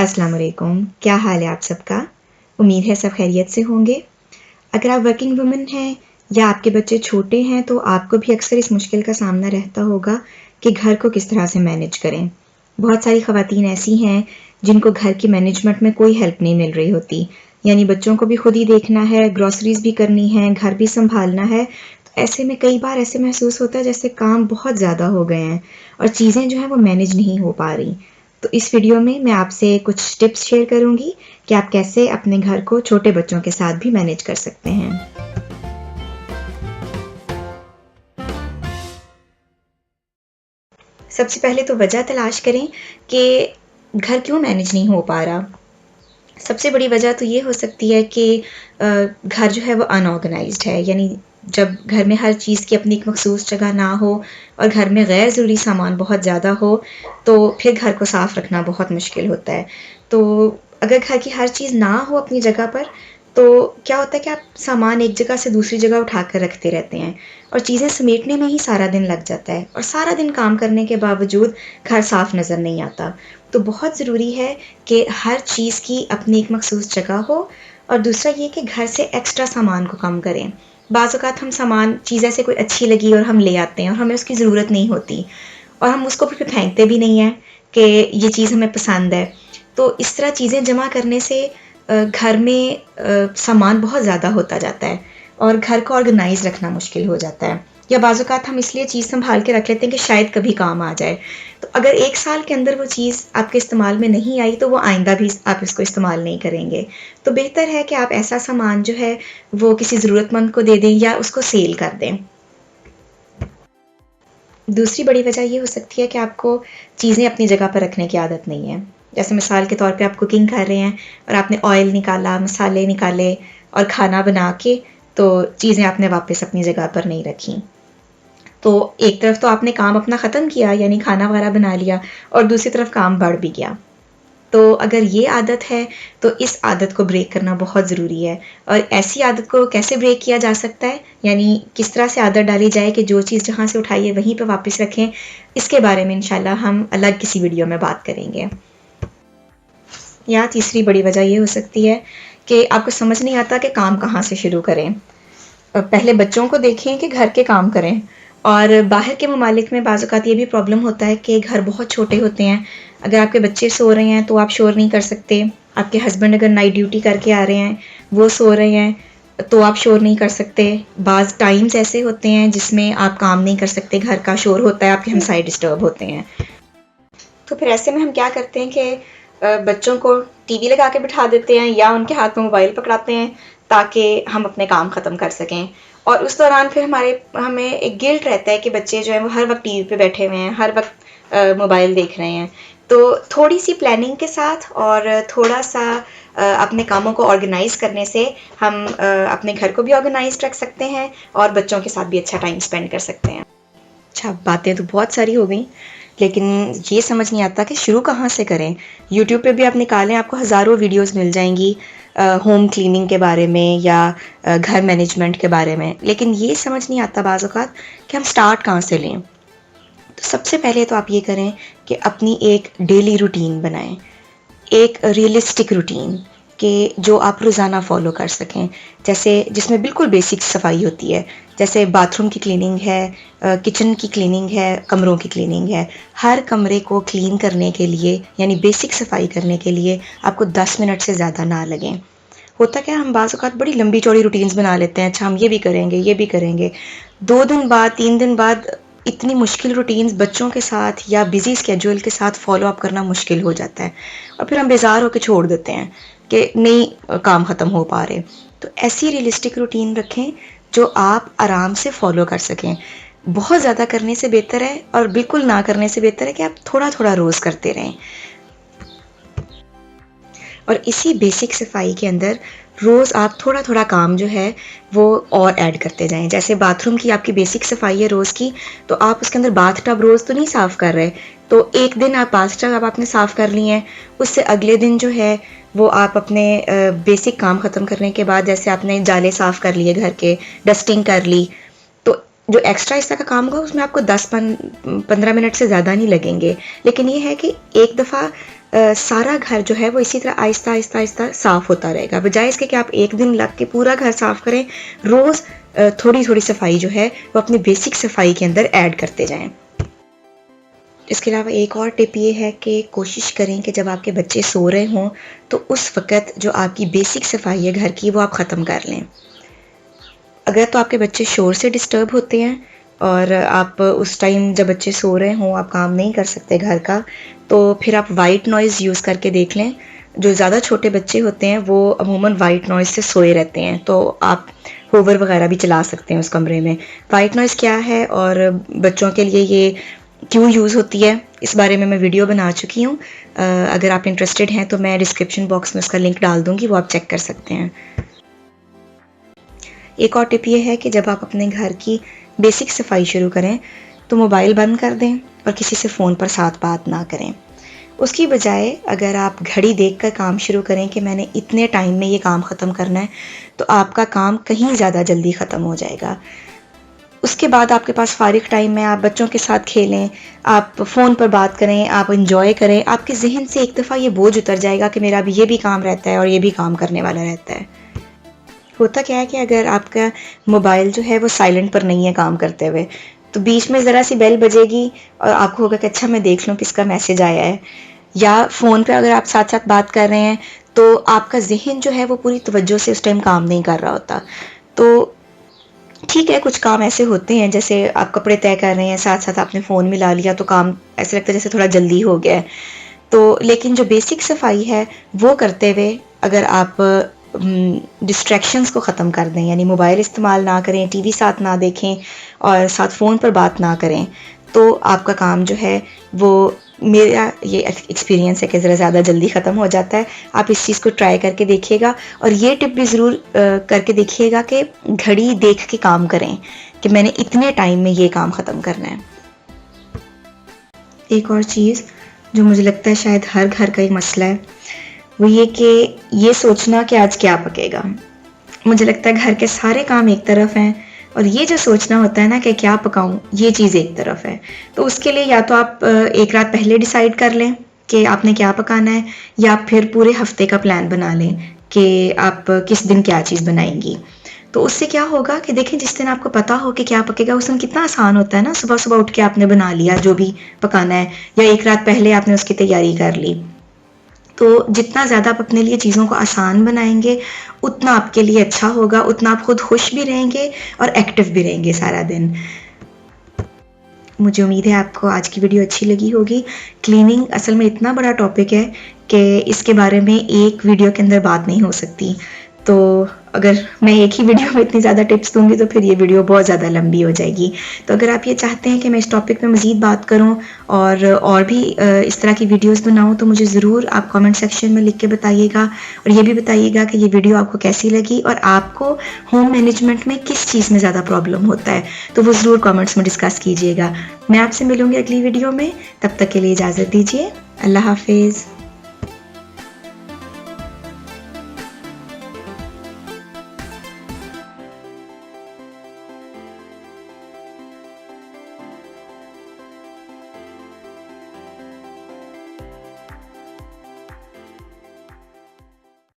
अस्सलाम वालेकुम। क्या हाल है आप सबका? उम्मीद है सब खैरियत से होंगे। अगर आप वर्किंग वुमन हैं या आपके बच्चे छोटे हैं तो आपको भी अक्सर इस मुश्किल का सामना रहता होगा कि घर को किस तरह से मैनेज करें। बहुत सारी ख़वातीन ऐसी हैं जिनको घर की मैनेजमेंट में कोई हेल्प नहीं मिल रही होती, यानी बच्चों को भी खुद ही देखना है, ग्रॉसरीज भी करनी है, घर भी संभालना है। तो ऐसे में कई बार ऐसे महसूस होता है जैसे काम बहुत ज़्यादा हो गए हैं और चीज़ें जो हैं वो मैनेज नहीं हो पा रही। तो इस वीडियो में मैं आपसे कुछ टिप्स शेयर करूंगी कि आप कैसे अपने घर को छोटे बच्चों के साथ भी मैनेज कर सकते हैं। सबसे पहले तो वजह तलाश करें कि घर क्यों मैनेज नहीं हो पा रहा। सबसे बड़ी वजह तो ये हो सकती है कि घर जो है वो अनऑर्गेनाइज्ड है, यानी जब घर में हर चीज़ की अपनी एक मखसूस जगह ना हो और घर में गैर ज़रूरी सामान बहुत ज़्यादा हो तो फिर घर को साफ़ रखना बहुत मुश्किल होता है। तो अगर घर की हर चीज़ ना हो अपनी जगह पर तो क्या होता है कि आप सामान एक जगह से दूसरी जगह उठा कर रखते रहते हैं और चीज़ें समेटने में ही सारा दिन लग जाता है और सारा दिन काम करने के बावजूद घर साफ़ नज़र नहीं आता। तो बहुत ज़रूरी है कि हर चीज़ की अपनी एक मखसूस जगह हो और दूसरा ये कि घर से एक्स्ट्रा सामान को कम करें। बाज़ औक़ात हम सामान चीज़ ऐसे कोई अच्छी लगी और हम ले आते हैं और हमें उसकी ज़रूरत नहीं होती और हम उसको फिर फेंकते भी नहीं हैं कि ये चीज़ हमें पसंद है। तो इस तरह चीज़ें जमा करने से घर में सामान बहुत ज़्यादा होता जाता है और घर को ऑर्गेनाइज रखना मुश्किल हो जाता है। या बाज़ औक़ात हम इसलिए चीज़ संभाल के रख लेते हैं कि शायद कभी काम आ जाए। तो अगर 1 साल के अंदर वो चीज़ आपके इस्तेमाल में नहीं आई तो वो आइंदा भी आप इसको इस्तेमाल नहीं करेंगे। तो बेहतर है कि आप ऐसा सामान जो है वो किसी ज़रूरतमंद को दे दें या उसको सेल कर दें। दूसरी बड़ी वजह ये हो सकती है कि आपको चीज़ें अपनी जगह पर रखने की आदत नहीं है। जैसे मिसाल के तौर पे आप कुकिंग कर रहे हैं और आपने ऑयल निकाला, मसाले निकाले और खाना बना के तो चीज़ें आपने वापस अपनी जगह पर नहीं रखी। तो एक तरफ तो आपने काम अपना ख़त्म किया यानी खाना वगैरह बना लिया और दूसरी तरफ काम बढ़ भी गया। तो अगर ये आदत है तो इस आदत को ब्रेक करना बहुत ज़रूरी है। और ऐसी आदत को कैसे ब्रेक किया जा सकता है, यानी किस तरह से आदत डाली जाए कि जो चीज़ जहाँ से उठाई है वहीं पे वापस रखें, इसके बारे में इंशाल्लाह हम अलग किसी वीडियो में बात करेंगे। या तीसरी बड़ी वजह ये हो सकती है कि आपको समझ नहीं आता कि काम कहाँ से शुरू करें। पहले बच्चों को देखें कि घर के काम करें और बाहर के ममालिक में बाज़ औक़ात ये भी प्रॉब्लम होता है कि घर बहुत छोटे होते हैं। अगर आपके बच्चे सो रहे हैं तो आप शोर नहीं कर सकते। आपके हस्बैंड अगर नाइट ड्यूटी करके आ रहे हैं, वो सो रहे हैं तो आप शोर नहीं कर सकते। बाज़ टाइम्स ऐसे होते हैं जिसमें आप काम नहीं कर सकते, घर का शोर होता है, आपके हमसाए डिस्टर्ब होते हैं। तो फिर ऐसे में हम क्या करते हैं कि बच्चों को टीवी लगा के बिठा देते हैं या उनके हाथ में मोबाइल पकड़ाते हैं ताकि हम अपने काम ख़त्म कर सकें। और उस दौरान फिर हमें एक गिल्ट रहता है कि बच्चे जो हैं वो हर वक्त टीवी पे बैठे हुए हैं, हर वक्त मोबाइल देख रहे हैं। तो थोड़ी सी प्लानिंग के साथ और थोड़ा सा अपने कामों को ऑर्गेनाइज़ करने से हम अपने घर को भी ऑर्गेनाइज़ रख सकते हैं और बच्चों के साथ भी अच्छा टाइम स्पेंड कर सकते हैं। अच्छा, बातें तो बहुत सारी हो गई, लेकिन ये समझ नहीं आता कि शुरू कहाँ से करें। यूट्यूब पे भी आप निकालें, आपको हज़ारों वीडियोस मिल जाएंगी होम क्लीनिंग के बारे में या घर मैनेजमेंट के बारे में, लेकिन ये समझ नहीं आता बाज़ औक़ात कि हम स्टार्ट कहाँ से लें। तो सबसे पहले तो आप ये करें कि अपनी एक डेली रूटीन बनाएं, एक रियलिस्टिक रूटीन कि जो आप रोज़ाना फ़ॉलो कर सकें, जैसे जिसमें बिल्कुल बेसिक सफाई होती है, जैसे बाथरूम की क्लीनिंग है, किचन की क्लीनिंग है, कमरों की क्लीनिंग है। हर कमरे को क्लीन करने के लिए यानी बेसिक सफाई करने के लिए आपको 10 मिनट से ज़्यादा ना लगें। होता क्या है, हम बाज़ औक़ात बड़ी लंबी चौड़ी रूटीन्स बना लेते हैं, अच्छा हम ये भी करेंगे, ये भी करेंगे। 2 दिन बाद, 3 दिन बाद इतनी मुश्किल रूटीन्स बच्चों के साथ या बिज़ी स्केड्यूल के साथ फ़ॉलो अप करना मुश्किल हो जाता है और फिर हम बेज़ार होकर छोड़ देते हैं कि नहीं काम ख़त्म हो पा रहे। तो ऐसी रियलिस्टिक रूटीन रखें जो आप आराम से फ़ॉलो कर सकें। बहुत ज़्यादा करने से बेहतर है और बिल्कुल ना करने से बेहतर है कि आप थोड़ा-थोड़ा रोज़ करते रहें। और इसी बेसिक सफाई के अंदर रोज़ आप थोड़ा-थोड़ा काम जो है वो और ऐड करते जाएँ। जैसे बाथरूम की आपकी बेसिक सफाई है रोज़ की, तो आप उसके अंदर बाथ टब रोज़ तो नहीं साफ़ कर रहे। तो एक दिन आप बाथ टब आपने साफ़ कर ली हैं, उससे अगले दिन जो है वो आप अपने बेसिक काम ख़त्म करने के बाद जैसे आपने जाले साफ़ कर लिए घर के, डस्टिंग कर ली, तो जो एक्स्ट्रा हिस्सा का काम होगा उसमें आपको 10-15 मिनट से ज़्यादा नहीं लगेंगे। लेकिन ये है कि एक दफ़ा सारा घर जो है वो इसी तरह आहिस्ता आहिस्ता आहिस्ता साफ़ होता रहेगा, बजाय इसके कि आप एक दिन लग के पूरा घर साफ़ करें। रोज़ थोड़ी थोड़ी सफाई जो है वो अपनी बेसिक सफाई के अंदर ऐड करते जाएं। इसके अलावा एक और टिप ये है कि कोशिश करें कि जब आपके बच्चे सो रहे हों तो उस वक़्त जो आपकी बेसिक सफाई है घर की वो आप ख़त्म कर लें। अगर तो आपके बच्चे शोर से डिस्टर्ब होते हैं और आप उस टाइम जब बच्चे सो रहे हों आप काम नहीं कर सकते घर का, तो फिर आप वाइट नॉइज़ यूज़ करके देख लें। जो ज़्यादा छोटे बच्चे होते हैं वो अमूमन वाइट नॉइज़ से सोए रहते हैं, तो आप हूवर वगैरह भी चला सकते हैं उस कमरे में। वाइट नॉइज़ क्या है और बच्चों के लिए ये क्यों यूज़ होती है, इस बारे में मैं वीडियो बना चुकी हूँ। अगर आप इंटरेस्टेड हैं तो मैं डिस्क्रिप्शन बॉक्स में उसका लिंक डाल दूँगी, वो आप चेक कर सकते हैं। एक और टिप ये है कि जब आप अपने घर की बेसिक सफाई शुरू करें तो मोबाइल बंद कर दें और किसी से फ़ोन पर साथ बात ना करें। उसकी बजाय अगर आप घड़ी देखकर काम शुरू करें कि मैंने इतने टाइम में ये काम ख़त्म करना है, तो आपका काम कहीं ज़्यादा जल्दी ख़त्म हो जाएगा। उसके बाद आपके पास फ़ारिग टाइम में आप बच्चों के साथ खेलें, आप फ़ोन पर बात करें, आप एंजॉय करें। आपके ज़हन से एक दफ़ा ये बोझ उतर जाएगा कि मेरा अभी ये भी काम रहता है और ये भी काम करने वाला रहता है। होता क्या है कि अगर आपका मोबाइल जो है वो साइलेंट पर नहीं है काम करते हुए, तो बीच में ज़रा सी बेल बजेगी और आपको होगा कि अच्छा मैं देख लूँ किसका मैसेज आया है। या फ़ोन पे अगर आप साथ साथ बात कर रहे हैं तो आपका ज़हन जो है वो पूरी तवज्जो से उस टाइम काम नहीं कर रहा होता। तो ठीक है, कुछ काम ऐसे होते हैं जैसे आप कपड़े तय कर रहे हैं, साथ साथ आपने फ़ोन मिला लिया तो काम ऐसा लगता है जैसे थोड़ा जल्दी हो गया है। तो लेकिन जो बेसिक सफाई है वो करते हुए अगर आप डिस्ट्रैक्शंस को ख़त्म कर दें, यानी मोबाइल इस्तेमाल ना करें, टीवी साथ ना देखें और साथ फ़ोन पर बात ना करें, तो आपका काम जो है वो, मेरा ये एक्सपीरियंस है कि ज़रा ज़्यादा जल्दी ख़त्म हो जाता है। आप इस चीज़ को ट्राई करके देखिएगा और ये टिप भी ज़रूर करके देखिएगा कि घड़ी देख के काम करें कि मैंने इतने टाइम में ये काम ख़त्म करना है। एक और चीज़ जो मुझे लगता है शायद हर घर का एक मसला है, वो ये कि ये सोचना कि आज क्या पकेगा। मुझे लगता है घर के सारे काम एक तरफ हैं और ये जो सोचना होता है ना कि क्या पकाऊं, ये चीज़ एक तरफ है। तो उसके लिए या तो आप एक रात पहले डिसाइड कर लें कि आपने क्या पकाना है, या फिर पूरे हफ्ते का प्लान बना लें कि आप किस दिन क्या चीज़ बनाएंगी। तो उससे क्या होगा कि देखें, जिस दिन आपको पता हो कि क्या पकेगा उस दिन कितना आसान होता है ना, सुबह सुबह उठ के आपने बना लिया जो भी पकाना है, या एक रात पहले आपने उसकी तैयारी कर ली। तो जितना ज़्यादा आप अपने लिए चीज़ों को आसान बनाएंगे उतना आपके लिए अच्छा होगा, उतना आप खुद खुश भी रहेंगे और एक्टिव भी रहेंगे सारा दिन। मुझे उम्मीद है आपको आज की वीडियो अच्छी लगी होगी। क्लीनिंग असल में इतना बड़ा टॉपिक है कि इसके बारे में एक वीडियो के अंदर बात नहीं हो सकती। तो अगर मैं एक ही वीडियो में इतनी ज़्यादा टिप्स दूंगी तो फिर ये वीडियो बहुत ज़्यादा लंबी हो जाएगी। तो अगर आप ये चाहते हैं कि मैं इस टॉपिक पे मज़ीद बात करूं और भी इस तरह की वीडियोस बनाऊं, तो मुझे ज़रूर आप कमेंट सेक्शन में लिख के बताइएगा और ये भी बताइएगा कि ये वीडियो आपको कैसी लगी और आपको होम मैनेजमेंट में किस चीज़ में ज़्यादा प्रॉब्लम होता है, तो वो ज़रूर कमेंट्स में डिस्कस कीजिएगा। मैं आपसे मिलूँगी अगली वीडियो में, तब तक के लिए इजाज़त दीजिए। अल्लाह हाफिज़।